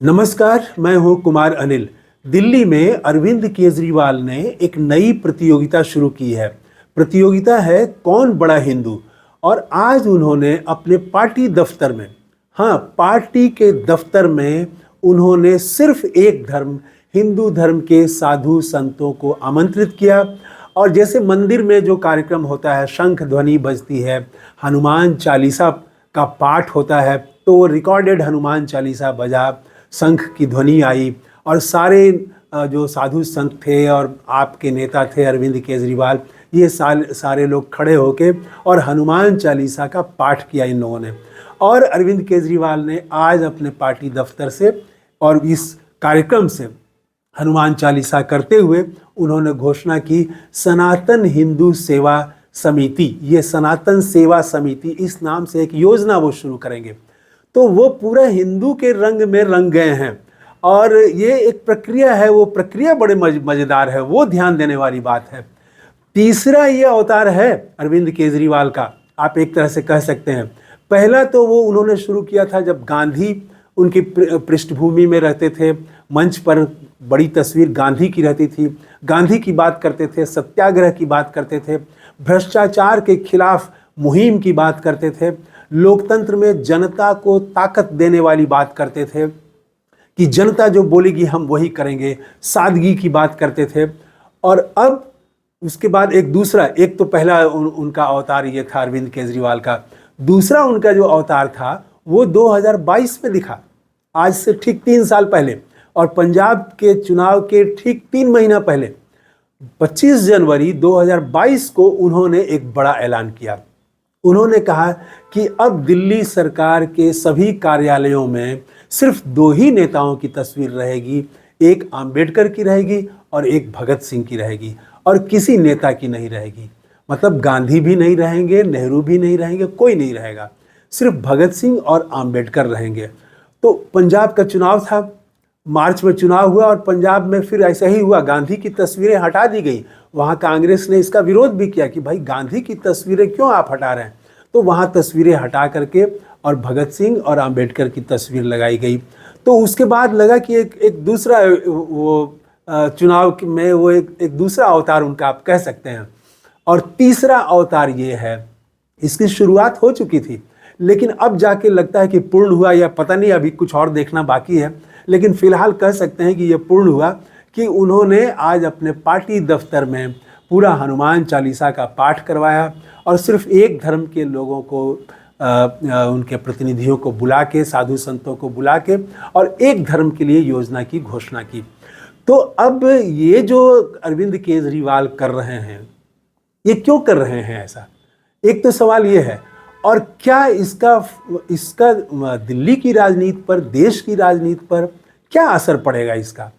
नमस्कार, मैं हूं कुमार अनिल। दिल्ली में अरविंद केजरीवाल ने एक नई प्रतियोगिता शुरू की है। प्रतियोगिता है कौन बड़ा हिंदू। और आज उन्होंने अपने पार्टी दफ्तर में, हाँ, पार्टी के दफ्तर में उन्होंने सिर्फ एक धर्म, हिंदू धर्म के साधु संतों को आमंत्रित किया। और जैसे मंदिर में जो कार्यक्रम होता है, शंख ध्वनि बजती है, हनुमान चालीसा का पाठ होता है, तो वो रिकॉर्डेड हनुमान चालीसा बजा, शंख की ध्वनि आई और सारे जो साधु संत थे और आपके नेता थे अरविंद केजरीवाल, ये सारे लोग खड़े होके और हनुमान चालीसा का पाठ किया इन लोगों ने। और अरविंद केजरीवाल ने आज अपने पार्टी दफ्तर से और इस कार्यक्रम से हनुमान चालीसा करते हुए उन्होंने घोषणा की, सनातन हिंदू सेवा समिति, ये सनातन सेवा समिति, इस नाम से एक योजना वो शुरू करेंगे। तो वो पूरा हिंदू के रंग में रंग गए हैं और ये एक प्रक्रिया है, वो प्रक्रिया बड़े मज़ेदार है, वो ध्यान देने वाली बात है। तीसरा ये अवतार है अरविंद केजरीवाल का, आप एक तरह से कह सकते हैं। पहला तो वो उन्होंने शुरू किया था जब गांधी उनकी पृष्ठभूमि में रहते थे, मंच पर बड़ी तस्वीर गांधी की रहती थी, गांधी की बात करते थे, सत्याग्रह की बात करते थे, भ्रष्टाचार के खिलाफ मुहिम की बात करते थे, लोकतंत्र में जनता को ताकत देने वाली बात करते थे कि जनता जो बोलेगी हम वही करेंगे, सादगी की बात करते थे। और अब उसके बाद एक तो पहला उनका अवतार ये था अरविंद केजरीवाल का। दूसरा उनका जो अवतार था वो 2022 में दिखा, आज से ठीक 3 साल पहले, और पंजाब के चुनाव के ठीक 3 महीना पहले 25 जनवरी 2022 को उन्होंने एक बड़ा ऐलान किया। उन्होंने कहा कि अब दिल्ली सरकार के सभी कार्यालयों में सिर्फ 2 ही नेताओं की तस्वीर रहेगी, एक अंबेडकर की रहेगी और एक भगत सिंह की रहेगी, और किसी नेता की नहीं रहेगी। मतलब गांधी भी नहीं रहेंगे, नेहरू भी नहीं रहेंगे, कोई नहीं रहेगा, सिर्फ भगत सिंह और अंबेडकर रहेंगे। तो पंजाब का चुनाव था, मार्च में चुनाव हुआ और पंजाब में फिर ऐसा ही हुआ, गांधी की तस्वीरें हटा दी गई। वहाँ कांग्रेस ने इसका विरोध भी किया कि भाई गांधी की तस्वीरें क्यों आप हटा रहे हैं, तो वहाँ तस्वीरें हटा करके और भगत सिंह और अंबेडकर की तस्वीर लगाई गई। तो उसके बाद लगा कि एक दूसरा वो चुनाव में वो एक दूसरा अवतार उनका आप कह सकते हैं। और तीसरा अवतार ये है, इसकी शुरुआत हो चुकी थी लेकिन अब जाके लगता है कि पूर्ण हुआ, या पता नहीं, अभी कुछ और देखना बाकी है, लेकिन फिलहाल कह सकते हैं कि ये पूर्ण हुआ कि उन्होंने आज अपने पार्टी दफ्तर में पूरा हनुमान चालीसा का पाठ करवाया और सिर्फ एक धर्म के लोगों को, उनके प्रतिनिधियों को बुला के, साधु संतों को बुला के, और एक धर्म के लिए योजना की घोषणा की। तो अब ये जो अरविंद केजरीवाल कर रहे हैं, ये क्यों कर रहे हैं ऐसा, एक तो सवाल ये है। और क्या इसका दिल्ली की राजनीति पर, देश की राजनीति पर क्या असर पड़ेगा इसका?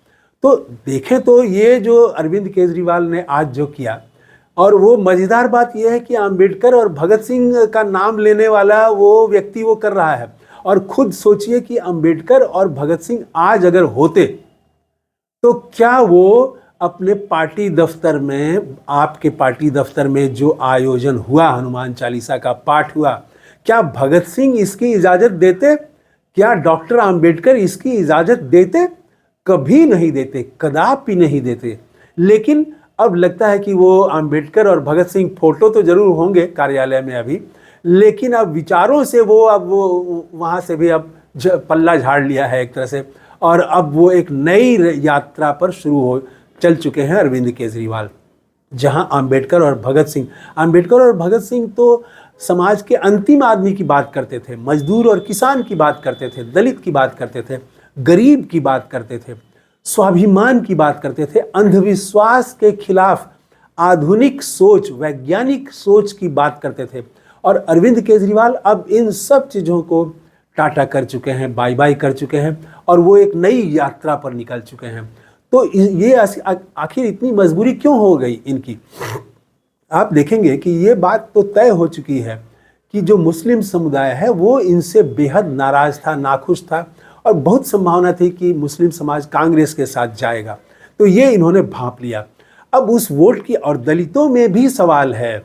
तो देखें तो ये जो अरविंद केजरीवाल ने आज जो किया, और वो मज़ेदार बात यह है कि अंबेडकर और भगत सिंह का नाम लेने वाला वो व्यक्ति वो कर रहा है। और खुद सोचिए कि अंबेडकर और भगत सिंह आज अगर होते तो क्या वो अपने पार्टी दफ्तर में, आपके पार्टी दफ्तर में जो आयोजन हुआ, हनुमान चालीसा का पाठ हुआ, क्या भगत सिंह इसकी इजाज़त देते? क्या डॉक्टर अंबेडकर इसकी इजाज़त देते? कभी नहीं देते, कदापि नहीं देते। लेकिन अब लगता है कि वो अंबेडकर और भगत सिंह, फोटो तो जरूर होंगे कार्यालय में अभी, लेकिन अब विचारों से वो वहाँ से भी अब पल्ला झाड़ लिया है एक तरह से, और अब वो एक नई यात्रा पर चल चुके हैं अरविंद केजरीवाल, जहां अंबेडकर और भगत सिंह तो समाज के अंतिम आदमी की बात करते थे, मजदूर और किसान की बात करते थे, दलित की बात करते थे, गरीब की बात करते थे, स्वाभिमान की बात करते थे, अंधविश्वास के खिलाफ आधुनिक सोच, वैज्ञानिक सोच की बात करते थे। और अरविंद केजरीवाल अब इन सब चीज़ों को टाटा कर चुके हैं, बाय बाय कर चुके हैं, और वो एक नई यात्रा पर निकल चुके हैं। तो ये आखिर इतनी मजबूरी क्यों हो गई इनकी? आप देखेंगे कि ये बात तो तय हो चुकी है कि जो मुस्लिम समुदाय है वो इनसे बेहद नाराज था, नाखुश था, और बहुत संभावना थी कि मुस्लिम समाज कांग्रेस के साथ जाएगा। तो ये इन्होंने भांप लिया। अब उस वोट की, और दलितों में भी सवाल है,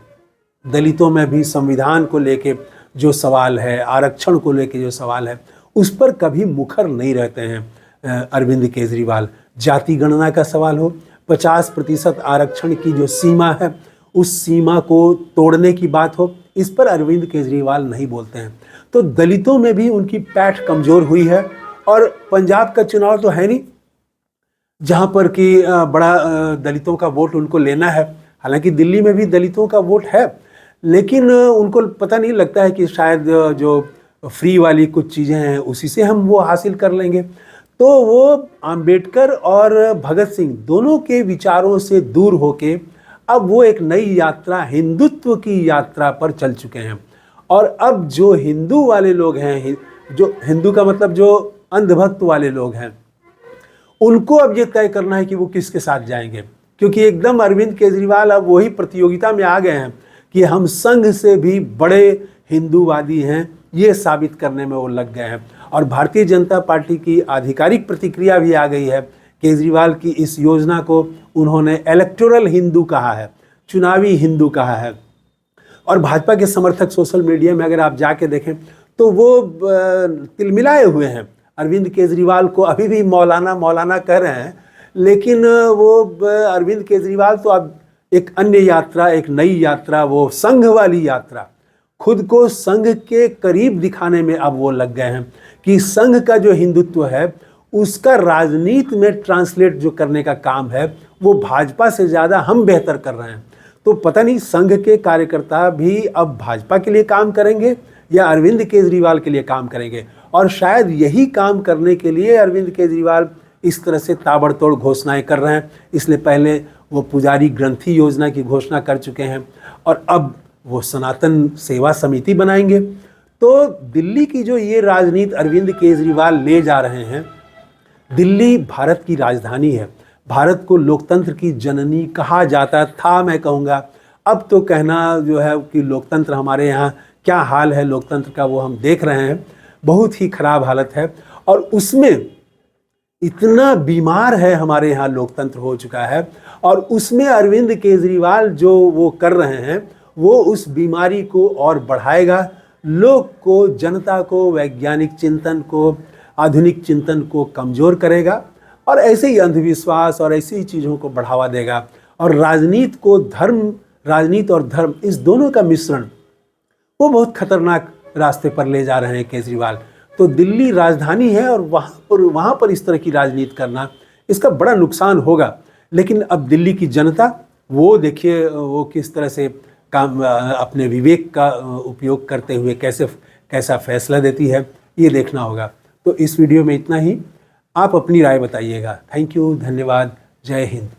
दलितों में भी संविधान को लेके जो सवाल है, आरक्षण को लेके जो सवाल है, उस पर कभी मुखर नहीं रहते हैं अरविंद केजरीवाल। जाति गणना का सवाल हो, 50% आरक्षण की जो सीमा है उस सीमा को तोड़ने की बात हो, इस पर अरविंद केजरीवाल नहीं बोलते हैं। तो दलितों में भी उनकी पैठ कमजोर हुई है। और पंजाब का चुनाव तो है नहीं जहां पर कि बड़ा दलितों का वोट उनको लेना है। हालांकि दिल्ली में भी दलितों का वोट है, लेकिन उनको पता नहीं लगता है कि शायद जो फ्री वाली कुछ चीज़ें हैं उसी से हम वो हासिल कर लेंगे। तो वो अंबेडकर और भगत सिंह दोनों के विचारों से दूर होके अब वो एक नई यात्रा, हिंदुत्व की यात्रा पर चल चुके हैं। और अब जो हिंदू वाले लोग हैं, जो हिंदू का मतलब जो अंधभक्त वाले लोग हैं, उनको अब ये तय करना है कि वो किसके साथ जाएंगे। क्योंकि एकदम अरविंद केजरीवाल अब वही प्रतियोगिता में आ गए हैं कि हम संघ से भी बड़े हिंदूवादी हैं, ये साबित करने में वो लग गए हैं। और भारतीय जनता पार्टी की आधिकारिक प्रतिक्रिया भी आ गई है। केजरीवाल की इस योजना को उन्होंने इलेक्टोरल हिंदू कहा है, चुनावी हिंदू कहा है। और भाजपा के समर्थक सोशल मीडिया में अगर आप जाके देखें तो वो तिलमिलाए हुए हैं। अरविंद केजरीवाल को अभी भी मौलाना मौलाना कह रहे हैं, लेकिन वो अरविंद केजरीवाल तो अब एक अन्य यात्रा, एक नई यात्रा, वो संघ वाली यात्रा, खुद को संघ के करीब दिखाने में अब वो लग गए हैं कि संघ का जो हिंदुत्व है उसका राजनीति में ट्रांसलेट जो करने का काम है वो भाजपा से ज़्यादा हम बेहतर कर रहे हैं। तो पता नहीं संघ के कार्यकर्ता भी अब भाजपा के लिए काम करेंगे या अरविंद केजरीवाल के लिए काम करेंगे। और शायद यही काम करने के लिए अरविंद केजरीवाल इस तरह से ताबड़तोड़ घोषणाएं कर रहे हैं। इसलिए पहले वो पुजारी ग्रंथी योजना की घोषणा कर चुके हैं और अब वो सनातन सेवा समिति बनाएंगे। तो दिल्ली की जो ये राजनीति अरविंद केजरीवाल ले जा रहे हैं, दिल्ली भारत की राजधानी है, भारत को लोकतंत्र की जननी कहा जाता था, मैं कहूँगा। अब तो कहना जो है कि लोकतंत्र हमारे यहाँ क्या हाल है लोकतंत्र का वो हम देख रहे हैं, बहुत ही खराब हालत है। और उसमें इतना बीमार है हमारे यहाँ लोकतंत्र हो चुका है, और उसमें अरविंद केजरीवाल जो वो कर रहे हैं वो उस बीमारी को और बढ़ाएगा, लोग को, जनता को, वैज्ञानिक चिंतन को, आधुनिक चिंतन को कमज़ोर करेगा और ऐसे ही अंधविश्वास और ऐसी ही चीज़ों को बढ़ावा देगा। और राजनीति को राजनीति और धर्म, इस दोनों का मिश्रण वो बहुत खतरनाक रास्ते पर ले जा रहे हैं केजरीवाल। तो दिल्ली राजधानी है और वहाँ पर इस तरह की राजनीति करना, इसका बड़ा नुकसान होगा। लेकिन अब दिल्ली की जनता वो देखिए वो किस तरह से काम अपने विवेक का उपयोग करते हुए कैसा फैसला देती है, ये देखना होगा। तो इस वीडियो में इतना ही। आप अपनी राय बताइएगा। थैंक यू, धन्यवाद, जय हिंद।